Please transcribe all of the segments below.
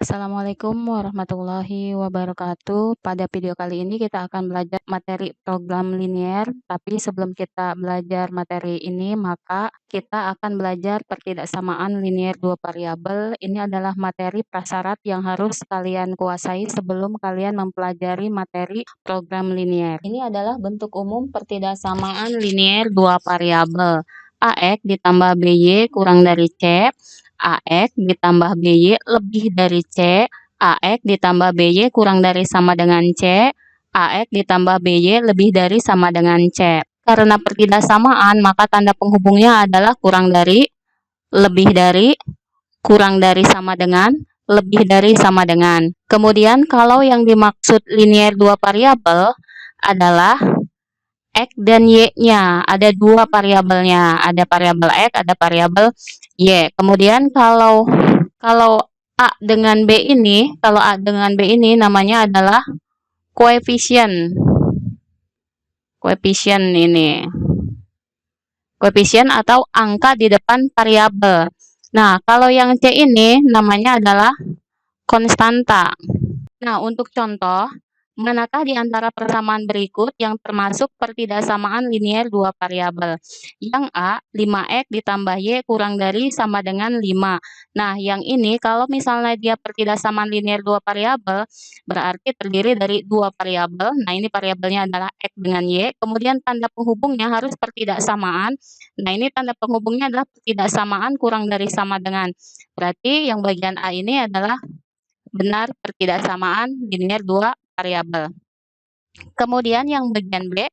Assalamualaikum warahmatullahi wabarakatuh. Pada video kali ini kita akan belajar materi program linier, tapi sebelum kita belajar materi ini, maka kita akan belajar pertidaksamaan linier dua variabel. Ini adalah materi prasyarat yang harus kalian kuasai sebelum kalian mempelajari materi program linier. Ini adalah bentuk umum pertidaksamaan linier dua variabel. AX ditambah BY kurang dari C, AX ditambah BY lebih dari C, AX ditambah BY kurang dari sama dengan C, AX ditambah BY lebih dari sama dengan C. Karena pertidaksamaan, maka tanda penghubungnya adalah kurang dari, lebih dari, kurang dari sama dengan, lebih dari sama dengan. Kemudian kalau yang dimaksud linier dua variabel adalah X dan Y-nya, ada dua variabelnya, ada variabel X, ada variabel Y. Kemudian kalau A dengan B ini, kalau A dengan B ini namanya adalah koefisien. Koefisien ini. Koefisien atau angka di depan variabel. Nah, kalau yang C ini namanya adalah konstanta. Nah, untuk contoh, manakah di antara persamaan berikut yang termasuk pertidaksamaan linier dua variabel? Yang A, 5x ditambah y kurang dari sama dengan 5. Nah, yang ini kalau misalnya dia pertidaksamaan linier dua variabel, berarti terdiri dari dua variabel. Nah, ini variabelnya adalah x dengan y. Kemudian tanda penghubungnya harus pertidaksamaan. Nah, ini tanda penghubungnya adalah pertidaksamaan kurang dari sama dengan. Berarti yang bagian A ini adalah benar pertidaksamaan linier dua variabel. Kemudian yang bagian B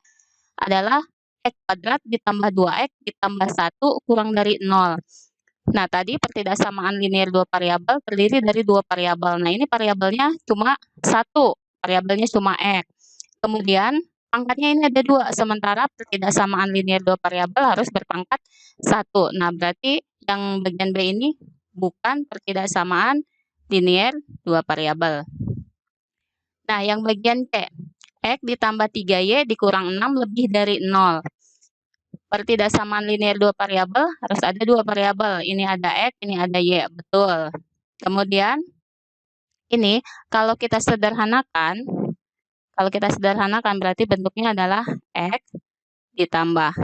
adalah x kuadrat ditambah 2x ditambah 1 kurang dari 0. Nah, tadi pertidaksamaan linier dua variabel terdiri dari dua variabel. Nah, ini variabelnya cuma satu, variabelnya cuma x. Kemudian pangkatnya ini ada dua, sementara pertidaksamaan linier dua variabel harus berpangkat 1. Nah, berarti yang bagian B ini bukan pertidaksamaan linier dua variabel. Nah, yang bagian C, X ditambah 3Y dikurang 6 lebih dari 0. Pertidaksamaan linier dua variabel harus ada dua variabel. Ini ada X, ini ada Y. Betul. Kemudian, ini kalau kita sederhanakan berarti bentuknya adalah X ditambah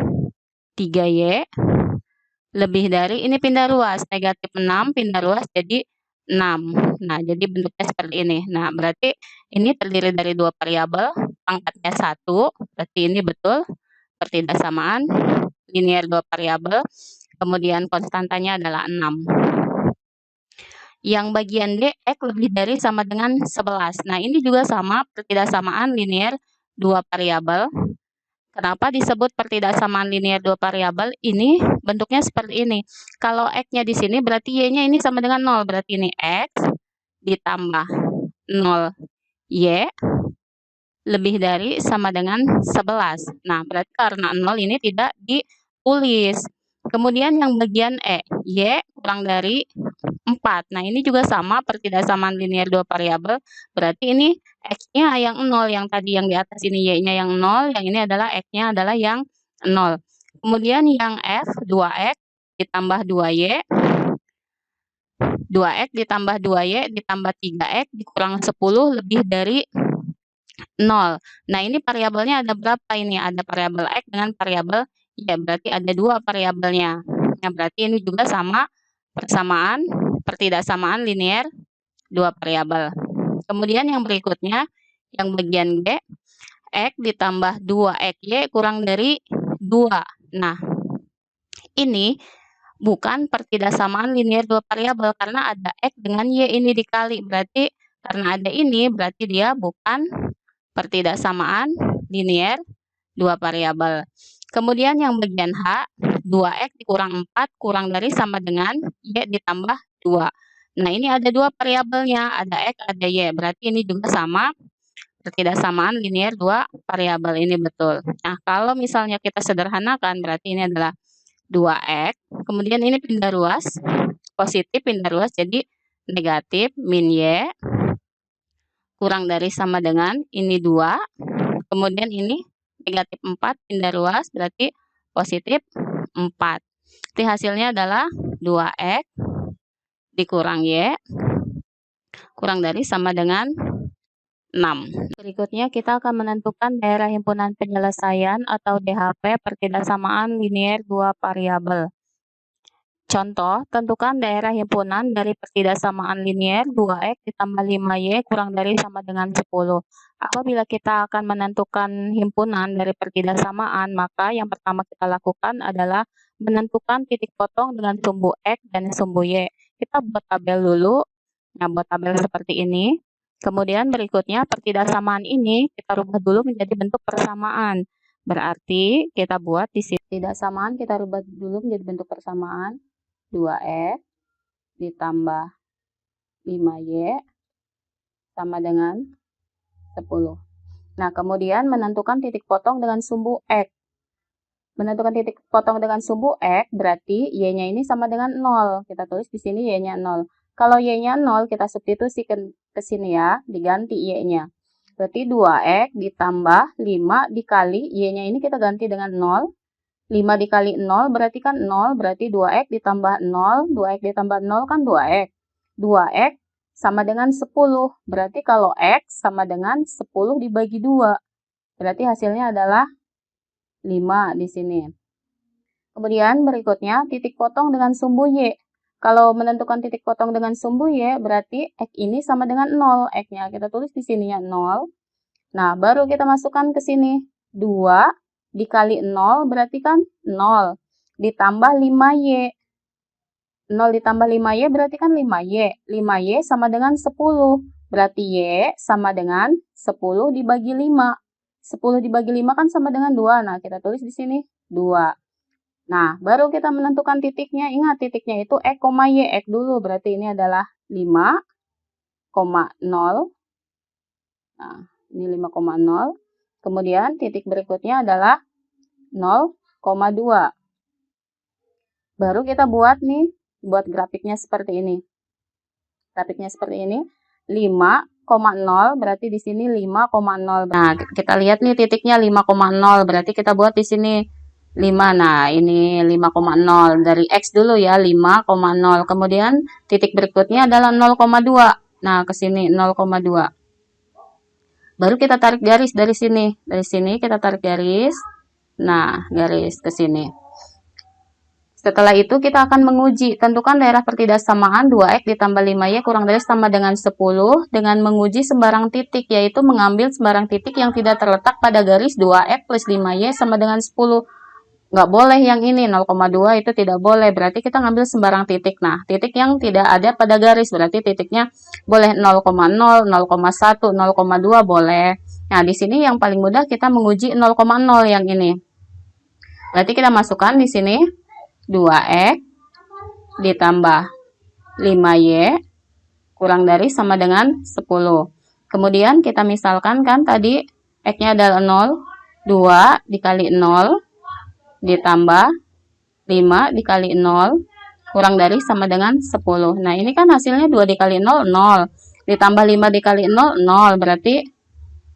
3Y lebih dari, ini pindah ruas, negatif 6 pindah ruas jadi 6. Nah, jadi bentuknya seperti ini. Nah, berarti ini terdiri dari dua variabel, pangkatnya 1, berarti ini betul pertidaksamaan linier dua variabel, kemudian konstantanya adalah 6. Yang bagian D, X lebih dari sama dengan 11. Nah, ini juga sama pertidaksamaan linier dua variabel. Kenapa disebut pertidaksamaan linier dua variabel? Ini bentuknya seperti ini. Kalau X-nya di sini berarti Y-nya ini sama dengan 0. Berarti ini X ditambah 0 Y lebih dari sama dengan 11. Nah, berarti karena 0 ini tidak ditulis. Kemudian yang bagian E, Y kurang dari 4. Nah, ini juga sama pertidaksamaan linier dua variabel. Berarti ini X-nya yang 0, yang tadi yang di atas ini Y-nya yang 0, yang ini adalah X-nya adalah yang 0. Kemudian yang F, 2X ditambah 2Y, 2X ditambah 2Y ditambah 3X dikurang 10 lebih dari 0. Nah, ini variabelnya ada berapa ini? Ada variabel X dengan variabel Y, berarti ada dua variabelnya. Nah, berarti ini juga sama persamaan, pertidaksamaan linier dua variabel. Kemudian yang berikutnya, yang bagian G, X ditambah 2XY kurang dari 2. Nah, ini bukan pertidaksamaan linier dua variabel karena ada X dengan Y ini dikali. Berarti karena ada ini, berarti dia bukan pertidaksamaan linier dua variabel. Kemudian yang bagian H, 2X dikurang 4 kurang dari sama dengan Y ditambah 2. Nah, ini ada dua variabelnya, ada X, ada Y. Berarti ini juga sama pertidaksamaan linier dua variabel, ini betul. Nah, kalau misalnya kita sederhanakan, berarti ini adalah 2X. Kemudian ini pindah ruas, positif pindah ruas, jadi negatif min Y kurang dari sama dengan ini 2. Kemudian ini negatif 4 pindah ruas, berarti positif 4. Jadi hasilnya adalah 2X dikurang Y kurang dari sama dengan 6. Berikutnya kita akan menentukan daerah himpunan penyelesaian atau DHP pertidaksamaan linier dua variabel. Contoh, tentukan daerah himpunan dari pertidaksamaan linier 2x ditambah 5y kurang dari sama dengan 10. Apabila kita akan menentukan himpunan dari pertidaksamaan, maka yang pertama kita lakukan adalah menentukan titik potong dengan sumbu x dan sumbu y. Kita buat tabel dulu. Nah, buat tabel seperti ini. Kemudian berikutnya pertidaksamaan ini kita rubah dulu menjadi bentuk persamaan. Berarti kita buat di sini pertidaksamaan kita rubah dulu menjadi bentuk persamaan 2x ditambah 5y sama dengan 10. Nah, kemudian menentukan titik potong dengan sumbu x. Menentukan titik potong dengan sumbu x berarti y-nya ini sama dengan 0. Kita tulis di sini y-nya 0. Kalau y-nya 0, kita substitusi ke sini ya, diganti y-nya. Berarti 2x ditambah 5 dikali y-nya ini kita ganti dengan 0. 5 dikali 0 berarti kan 0, berarti 2x ditambah 0, 2x ditambah 0 kan 2x. 2x sama dengan 10, berarti kalau x sama dengan 10 dibagi 2, berarti hasilnya adalah 5 di sini. Kemudian berikutnya titik potong dengan sumbu y. Kalau menentukan titik potong dengan sumbu y, berarti x ini sama dengan 0. X-nya kita tulis di sini ya 0. Nah, baru kita masukkan ke sini. 2 dikali 0 berarti kan 0. Ditambah 5y. 0 ditambah 5y berarti kan 5y. 5y sama dengan 10. Berarti y sama dengan 10 dibagi 5. 10 dibagi 5 kan sama dengan 2. Nah, kita tulis di sini 2. Nah, baru kita menentukan titiknya. Ingat, titiknya itu x, y. X dulu, berarti ini adalah 5,0. Nah, ini 5,0. Kemudian titik berikutnya adalah 0,2. Baru kita buat nih, buat grafiknya seperti ini. Grafiknya seperti ini. 5,0 berarti di sini 5,0. Nah, kita lihat nih titiknya 5,0. Berarti kita buat di sini 5. Nah, ini 5,0. Dari X dulu ya, 5,0. Kemudian titik berikutnya adalah 0,2. Nah, ke sini 0,2. Baru kita tarik garis dari sini. Dari sini kita tarik garis. Nah, garis ke sini. Setelah itu kita akan menguji. Tentukan daerah pertidaksamaan 2x ditambah 5y kurang dari sama dengan 10 dengan menguji sembarang titik, yaitu mengambil sembarang titik yang tidak terletak pada garis 2x plus 5y sama dengan 10. Nggak boleh yang ini, 0,2 itu tidak boleh. Berarti kita ngambil sembarang titik. Nah, titik yang tidak ada pada garis. Berarti titiknya boleh 0,0, 0,1, 0,2 boleh. Nah, di sini yang paling mudah kita menguji 0,0 yang ini. Berarti kita masukkan di sini 2x ditambah 5y kurang dari sama dengan 10. Kemudian kita misalkan kan tadi x-nya adalah 0, 2 dikali 0 ditambah 5 dikali 0 kurang dari sama dengan 10. Nah, ini kan hasilnya 2 dikali 0, 0. Ditambah 5 dikali 0, 0. Berarti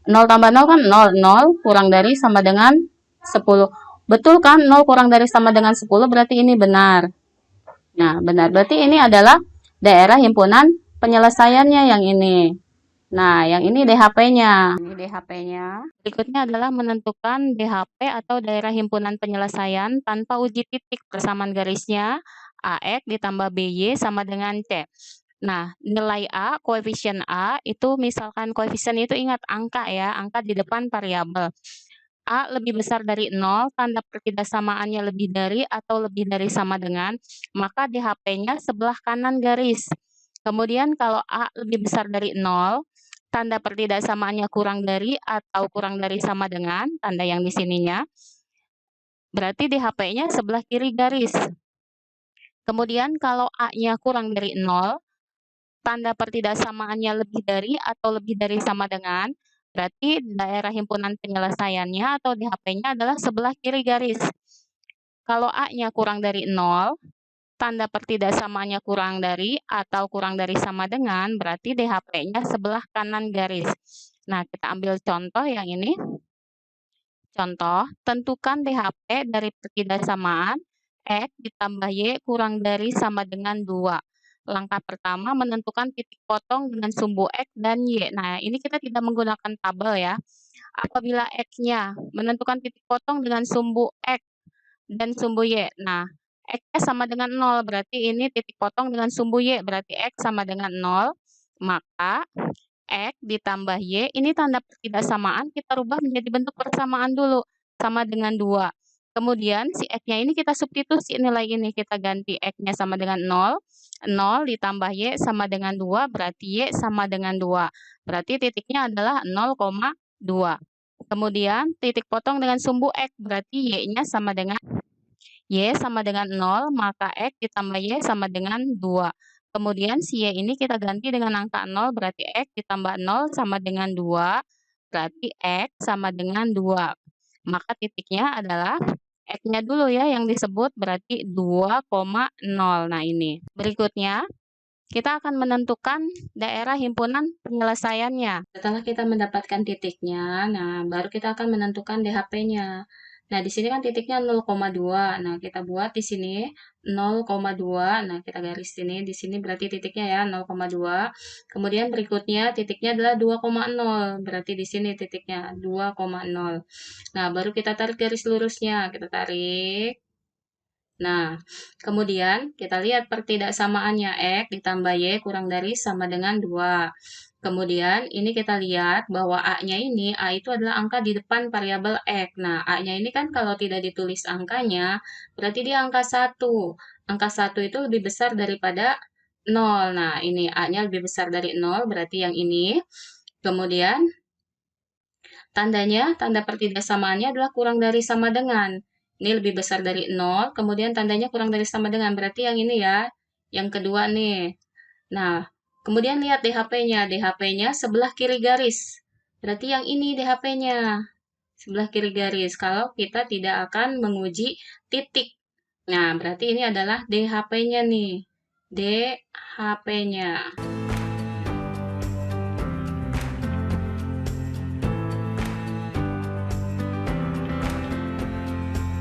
0 tambah 0 kan 0. 0 kurang dari sama dengan 10. Betul kan? 0 kurang dari sama dengan 10 berarti ini benar. Nah, benar. Berarti ini adalah daerah himpunan penyelesaiannya yang ini. Nah, yang ini DHP-nya. Ini DHP-nya. Berikutnya adalah menentukan DHP atau daerah himpunan penyelesaian tanpa uji titik. Persamaan garisnya AX ditambah BY sama dengan C. Nah, nilai A, koefisien A, itu misalkan koefisien itu ingat angka ya, angka di depan variabel. A lebih besar dari 0, tanda pertidaksamaannya lebih dari atau lebih dari sama dengan, maka DHP-nya sebelah kanan garis. Kemudian kalau A lebih besar dari 0, tanda pertidaksamaannya kurang dari atau kurang dari sama dengan, tanda yang di sininya, berarti DHP-nya sebelah kiri garis. Kemudian kalau A-nya kurang dari 0, tanda pertidaksamaannya lebih dari atau lebih dari sama dengan, berarti daerah himpunan penyelesaiannya atau DHP-nya adalah sebelah kiri garis. Kalau A-nya kurang dari 0, tanda pertidaksamaannya kurang dari atau kurang dari sama dengan, berarti DHP-nya sebelah kanan garis. Nah, kita ambil contoh yang ini. Contoh, tentukan DHP dari pertidaksamaan X ditambah Y kurang dari sama dengan 2. Langkah pertama menentukan titik potong dengan sumbu X dan Y. Nah, ini kita tidak menggunakan tabel ya. Apabila X-nya menentukan titik potong dengan sumbu X dan sumbu Y. Nah, X-nya sama dengan 0, berarti ini titik potong dengan sumbu Y, berarti X sama dengan 0. Maka X ditambah Y, ini tanda pertidaksamaan kita rubah menjadi bentuk persamaan dulu, sama dengan 2. Kemudian si X-nya ini kita substitusi nilai ini, kita ganti X-nya sama dengan 0, 0 ditambah Y sama dengan 2, berarti Y sama dengan 2. Berarti titiknya adalah 0,2. Kemudian titik potong dengan sumbu X, berarti Y-nya sama dengan Y sama dengan 0, maka X ditambah Y sama dengan 2. Kemudian si Y ini kita ganti dengan angka 0, berarti X ditambah 0 sama dengan 2, berarti X sama dengan 2. Maka titiknya adalah X-nya dulu ya yang disebut, berarti 2,0. Nah ini. Berikutnya, kita akan menentukan daerah himpunan penyelesaiannya. Setelah kita mendapatkan titiknya, nah baru kita akan menentukan DHP-nya. Nah, di sini kan titiknya 0,2. Nah, kita buat di sini 0,2. Nah, kita garis di sini berarti titiknya ya 0,2. Kemudian berikutnya titiknya adalah 2,0. Berarti di sini titiknya 2,0. Nah, baru kita tarik garis lurusnya. Kita tarik. Nah, kemudian kita lihat pertidaksamaannya X ditambah Y kurang dari sama dengan 2. Kemudian ini kita lihat bahwa A-nya ini, A itu adalah angka di depan variabel X. Nah, A-nya ini kan kalau tidak ditulis angkanya, berarti dia angka 1. Angka 1 itu lebih besar daripada 0. Nah, ini A-nya lebih besar dari 0, berarti yang ini. Kemudian tandanya, tanda pertidaksamaannya adalah kurang dari sama dengan. Ini lebih besar dari 0, kemudian tandanya kurang dari sama dengan. Berarti yang ini ya, yang kedua nih. Nah, kemudian lihat DHP-nya. DHP-nya sebelah kiri garis. Berarti yang ini DHP-nya. Sebelah kiri garis. Kalau kita tidak akan menguji titik. Nah, berarti ini adalah DHP-nya nih. DHP-nya.